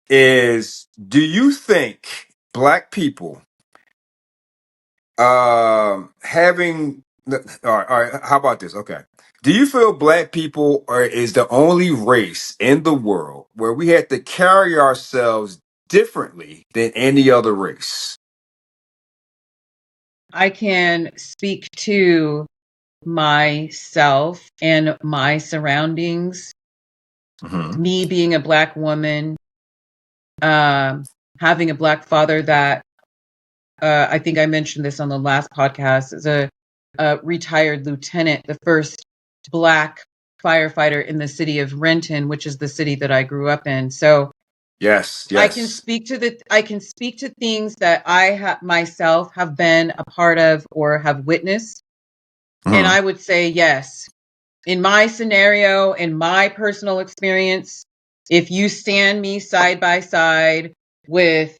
is, do you think black people having all right, how about this? Okay. Do you feel black people is the only race in the world where we have to carry ourselves differently than any other race? I can speak to myself and my surroundings, Hmm. me being a black woman, um, having a black father that I think I mentioned this on the last podcast, is a retired lieutenant, the first black firefighter in the city of Renton, which is the city that I grew up in. So Yes, yes. I can speak to things that I myself have been a part of or have witnessed, and Hmm. I would say yes. In my scenario, in my personal experience, if you stand me side by side with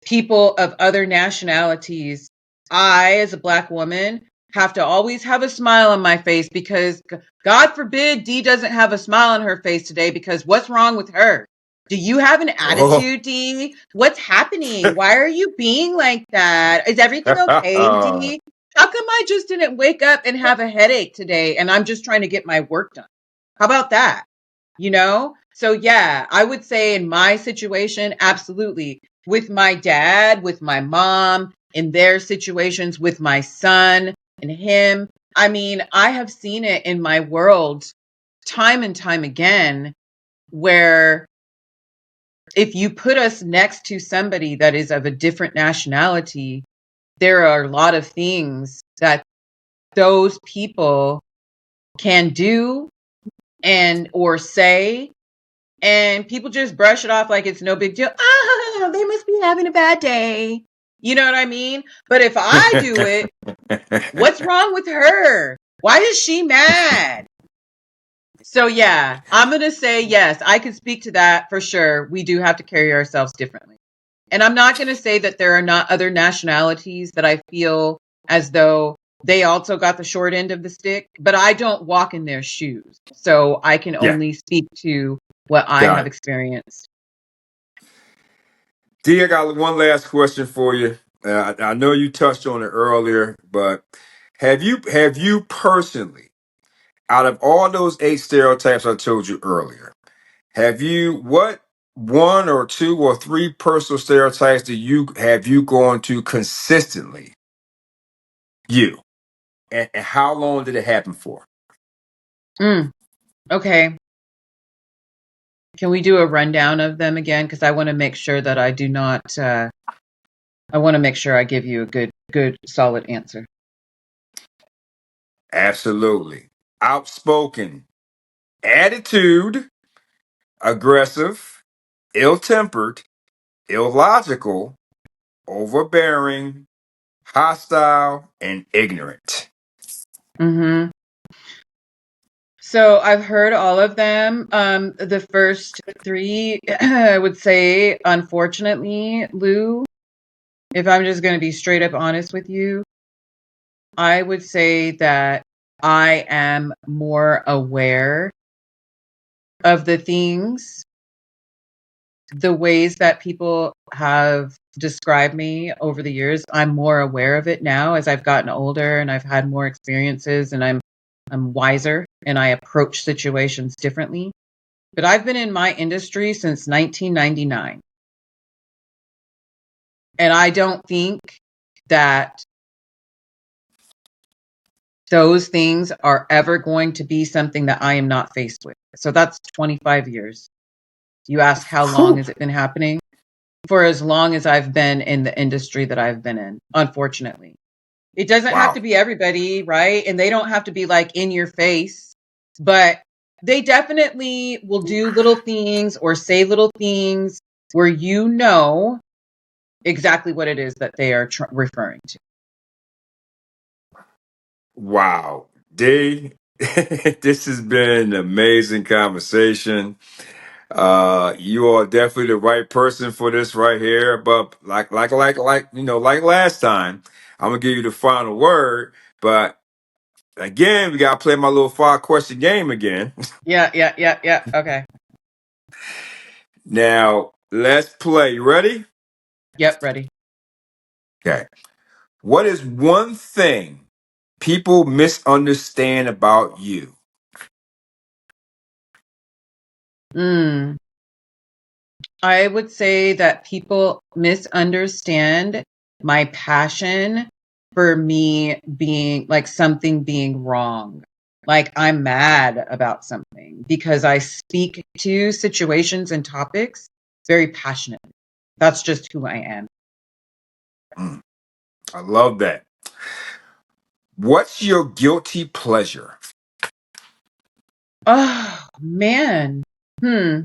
people of other nationalities, I, as a black woman, have to always have a smile on my face because God forbid Dee doesn't have a smile on her face today, because what's wrong with her? Do you have an Oh. attitude, Dee? What's happening? Why are you being like that? Is everything okay, Dee? How come I just didn't wake up and have a headache today and I'm just trying to get my work done? How about that? You know? So yeah, I would say in my situation, absolutely. With my dad, with my mom, in their situations, with my son and him. I mean, I have seen it in my world time and time again, where if you put us next to somebody that is of a different nationality, there are a lot of things that those people can do and or say, and people just brush it off like it's no big deal. Ah, they must be having a bad day. You know what I mean? But if I do it, what's wrong with her? Why is she mad? So yeah, I'm going to say yes, I can speak to that for sure. We do have to carry ourselves differently. And I'm not going to say that there are not other nationalities that I feel as though they also got the short end of the stick, but I don't walk in their shoes. So I can Yeah, only speak to what I got have it. experienced. D, I got one last question for you. I know you touched on it earlier, but have you personally, out of all those eight stereotypes I told you earlier, what one or two or three personal stereotypes do you gone to consistently? You and how long did it happen for? Mm, okay. Can we do a rundown of them again? Because I want to make sure that I do not. I want to make sure I give you a good, solid answer. Absolutely. Outspoken, attitude, aggressive, ill-tempered, illogical, overbearing, hostile, and ignorant. Hmm. So I've heard all of them. The first three, I would say, unfortunately, Lou, if I'm just going to be straight up honest with you, I would say that I am more aware of the things, the ways that people have described me over the years. I'm more aware of it now as I've gotten older and I've had more experiences, and I'm wiser and I approach situations differently. But I've been in my industry since 1999. And I don't think that those things are ever going to be something that I am not faced with. So that's 25 years. You ask how long Whew. has it been happening? For as long as I've been in the industry that I've been in, unfortunately. It doesn't have to Wow. be everybody, right? And they don't have to be like in your face, but they definitely will do little things or say little things where you know exactly what it is that they are referring to. Wow. Dee, this has been an amazing conversation. You are definitely the right person for this right here. But like last time, I'm gonna give you the final word. But again, we gotta play my little 5 question game again. Yeah. Okay. Now let's play. You ready? Yep, ready. Okay. What is one thing people misunderstand about you? Mm. I would say that people misunderstand my passion for me being like something being wrong. Like I'm mad about something because I speak to situations and topics very passionately. That's just who I am. Mm, I love that. What's your guilty pleasure? Oh, man. Hmm.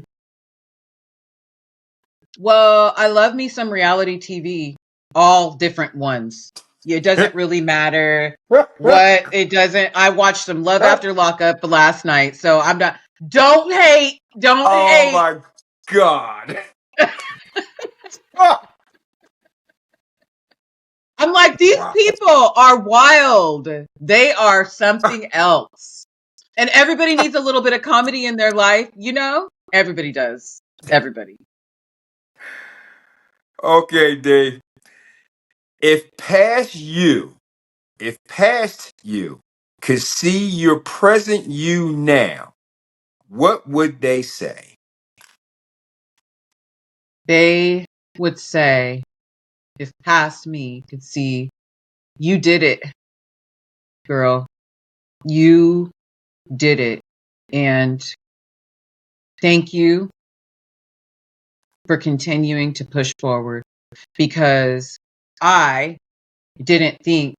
Well, I love me some reality TV, all different ones. It doesn't really matter what it doesn't. I watched some Love After Lockup last night, so I'm not. Don't hate. Don't Oh hate. my God. Ah, I'm like, these wow. people are wild. They are something else. And everybody needs a little bit of comedy in their life, you know? Everybody does. Everybody. Okay, Dave. If past you, if past you could see your present you now, what would they say? They would say, if past me could see, you did it, girl. You did it. And thank you for continuing to push forward because I didn't think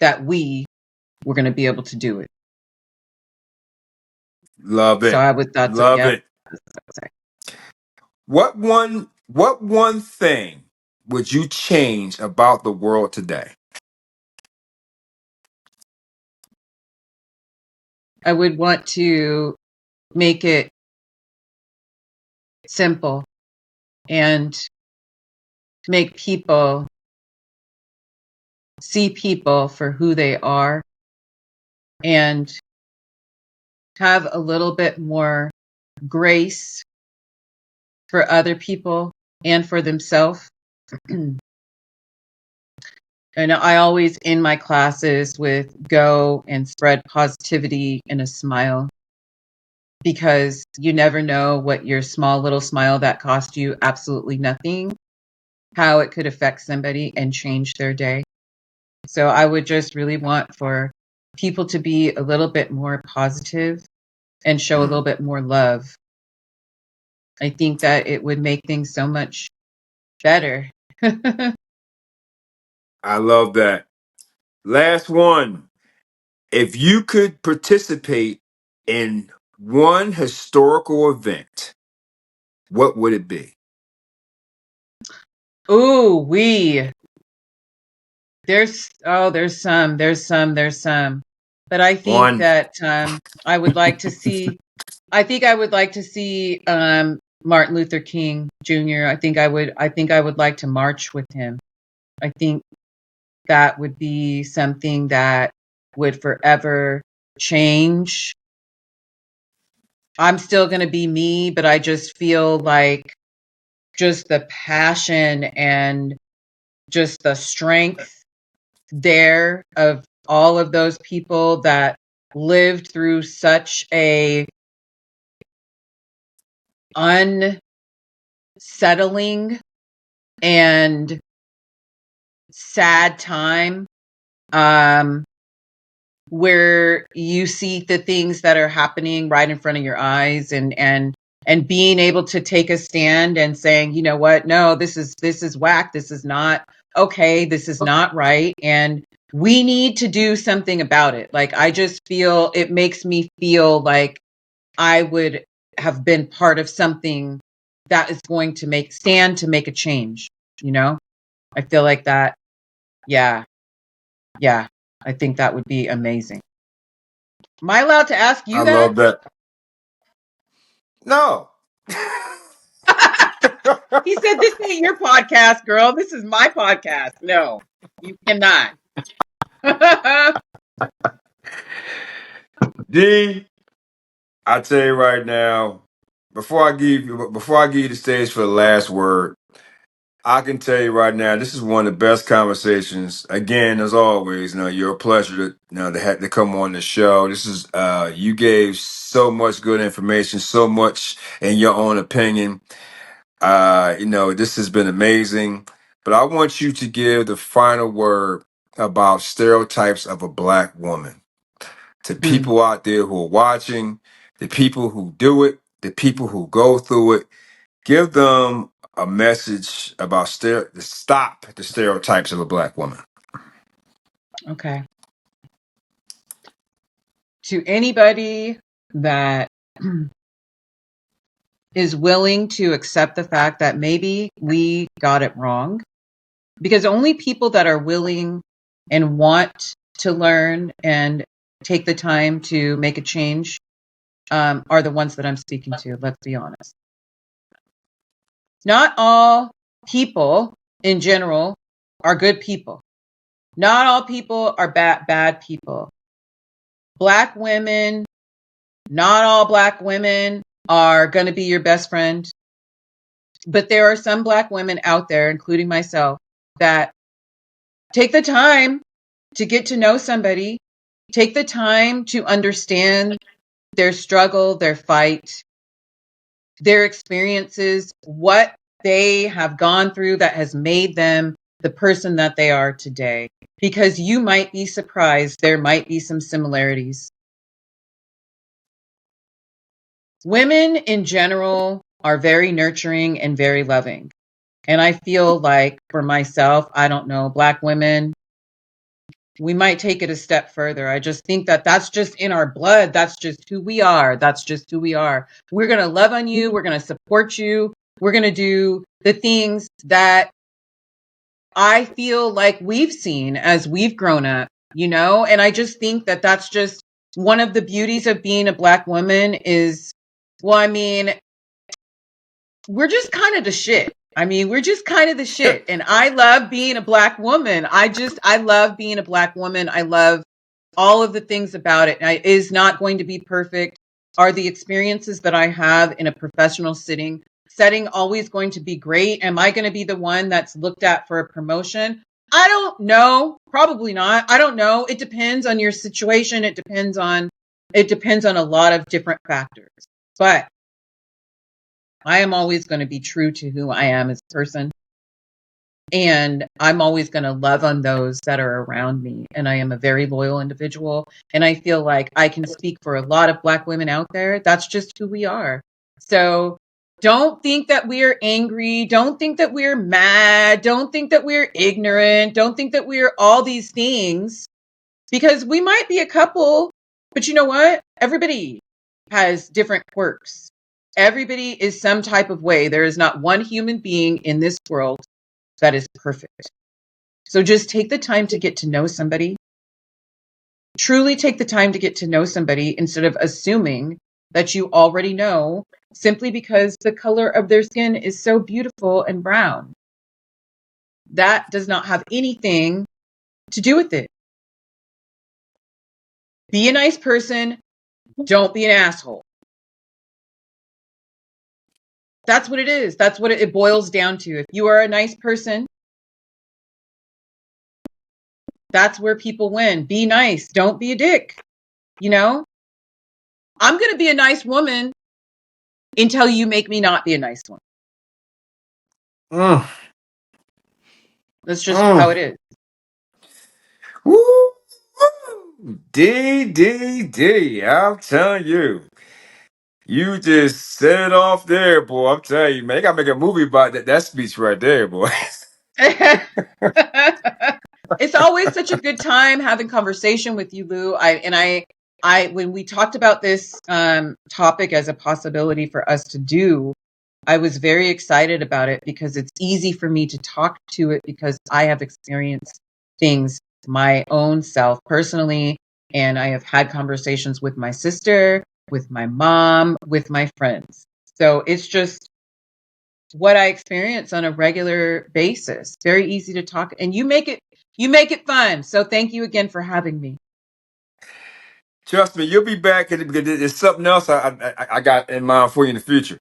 that we were going to be able to do it. Love So it. that's what, Love yep. it. What one thing would you change about the world today? I would want to make it simple and make people see people for who they are and have a little bit more grace for other people and for themselves. And I always end my classes with go and spread positivity and a smile because you never know what your small little smile that cost you absolutely nothing, how it could affect somebody and change their day. So I would just really want for people to be a little bit more positive and show a little Mm, bit more love. I think that it would make things so much better. I love that. Last one. If you could participate in one historical event, what would it be? Ooh, there's some. But I think One. that I would like to see. I think I would like to see Martin Luther King Jr. I think I would. I think I would like to march with him. I think that would be something that would forever change. I'm still going to be me, but I just feel like just the passion and just the strength there of all of those people that lived through such a unsettling and sad time, um, where you see the things that are happening right in front of your eyes and being able to take a stand and saying, you know what, no, this is whack, this is not okay, this is not right, and we need to do something about it. Like I just feel it makes me feel like I would have been part of something that is going to make a change, you know? I feel like that, yeah, yeah. I think that would be amazing. Am I allowed to ask I you that? love that. No. He said, "This ain't your podcast, girl. This is my podcast." No, you cannot. D, I tell you right now, before I give you the stage for the last word, I can tell you right now, this is one of the best conversations. Again, as always, you're a pleasure to come on the show. This is you gave so much good information, so much in your own opinion. This has been amazing. But I want you to give the final word about stereotypes of a black woman to people out there who are watching, the people who do it, the people who go through it. Give them a message about to stop the stereotypes of a black woman. Okay. To anybody that is willing to accept the fact that maybe we got it wrong, because only people that are willing and want to learn and take the time to make a change are the ones that I'm speaking to. Let's be honest. Not all people in general are good people. Not all people are bad people. Black women, not all black women are going to be your best friend. But there are some black women out there, including myself, that take the time to get to know somebody, take the time to understand their struggle, their fight, their experiences, what they have gone through that has made them the person that they are today. Because you might be surprised, there might be some similarities. Women in general are very nurturing and very loving. And I feel like for myself, I don't know, black women, we might take it a step further. I just think that that's just in our blood. That's just who we are. That's just who we are. We're going to love on you. We're going to support you. We're going to do the things that I feel like we've seen as we've grown up, And I just think that that's just one of the beauties of being a black woman is, well, I mean, we're just kind of the shit. We're just kind of the shit. And I love being a black woman. I love being a black woman. I love all of the things about it. It is not going to be perfect. Are the experiences that I have in a professional setting always going to be great? Am I going to be the one that's looked at for a promotion? I don't know. Probably not. I don't know. It depends on your situation. It depends on a lot of different factors. But I am always going to be true to who I am as a person. And I'm always going to love on those that are around me. And I am a very loyal individual. And I feel like I can speak for a lot of black women out there. That's just who we are. So don't think that we're angry. Don't think that we're mad. Don't think that we're ignorant. Don't think that we're all these things, because we might be a couple, but you know what? Everybody has different quirks. Everybody is some type of way. There is not one human being in this world that is perfect. So just take the time to get to know somebody. Truly take the time to get to know somebody instead of assuming that you already know simply because the color of their skin is so beautiful and brown. That does not have anything to do with it. Be a nice person. Don't be an asshole. That's what it is. That's what it boils down to. If you are a nice person, that's where people win. Be nice. Don't be a dick. I'm going to be a nice woman until you make me not be a nice one. Mm, That's just how it is. Woo! D. I'm telling you. You just set it off there, boy. I'm telling you, man. They got to make a movie about that speech right there, boy. It's always such a good time having conversation with you, Lou. When we talked about this topic as a possibility for us to do, I was very excited about it because it's easy for me to talk to it because I have experienced things my own self personally, and I have had conversations with my sister, with my mom, with my friends. So it's just what I experience on a regular basis. Very easy to talk, and you make it fun. So thank you again for having me. Trust me, you'll be back because there's something else I got in mind for you in the future.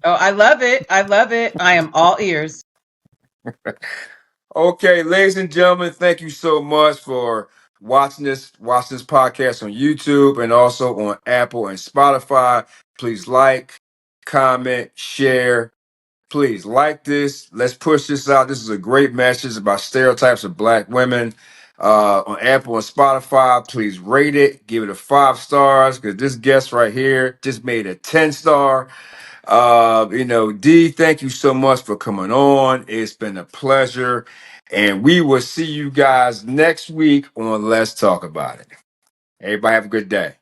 Oh, I love it. I love it. I am all ears. Okay, ladies and gentlemen, thank you so much for watching this podcast on YouTube and also on Apple and Spotify. Please like, comment, share. Please like this. Let's push this out. This is a great message about stereotypes of Black women. On Apple and Spotify, please rate it. Give it a 5 stars because this guest right here just made a 10-star. D, thank you so much for coming on. It's been a pleasure. And we will see you guys next week on Let's Talk About It. Everybody have a good day.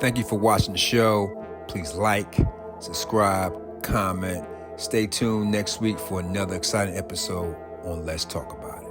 Thank you for watching the show. Please like, subscribe, comment. Stay tuned next week for another exciting episode on Let's Talk About It.